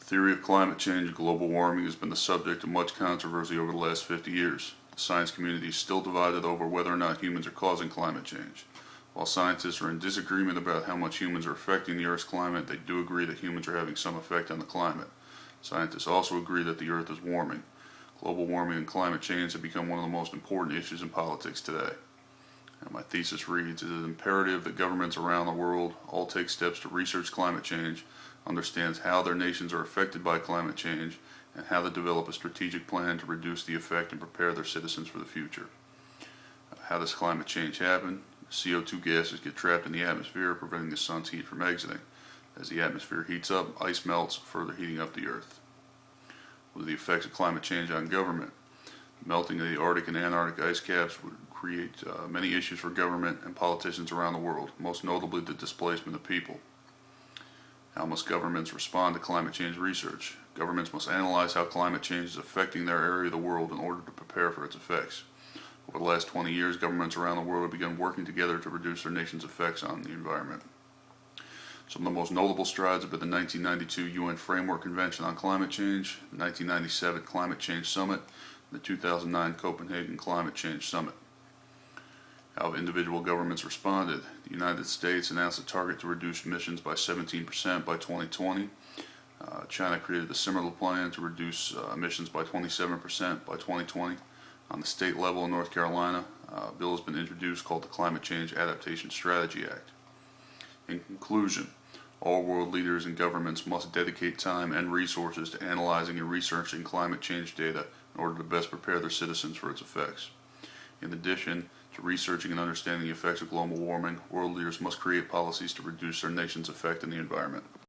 The theory of climate change and global warming has been the subject of much controversy over the last 50 years. The science community is still divided over whether or not humans are causing climate change. While scientists are in disagreement about how much humans are affecting the Earth's climate, they do agree that humans are having some effect on the climate. Scientists also agree that the Earth is warming. Global warming and climate change have become one of the most important issues in politics today. And my thesis reads, it is imperative that governments around the world all take steps to research climate change, understand how their nations are affected by climate change, and how to develop a strategic plan to reduce the effect and prepare their citizens for the future. How does climate change happen? CO2 gases get trapped in the atmosphere, preventing the sun's heat from exiting. As the atmosphere heats up, ice melts, further heating up the Earth. What are the effects of climate change on government? Melting of the Arctic and Antarctic ice caps would create many issues for government and politicians around the world, most notably the displacement of people. How must governments respond to climate change research? Governments must analyze how climate change is affecting their area of the world in order to prepare for its effects. Over the last 20 years, governments around the world have begun working together to reduce their nation's effects on the environment. Some of the most notable strides have been the 1992 UN Framework Convention on Climate Change, the 1997 Climate Change Summit, and the 2009 Copenhagen Climate Change Summit. How have individual governments responded? The United States announced a target to reduce emissions by 17% by 2020. China created a similar plan to reduce emissions by 27% by 2020. On the state level in North Carolina, a bill has been introduced called the Climate Change Adaptation Strategy Act. In conclusion, all world leaders and governments must dedicate time and resources to analyzing and researching climate change data in order to best prepare their citizens for its effects. In addition to researching and understanding the effects of global warming, world leaders must create policies to reduce their nation's effect on the environment.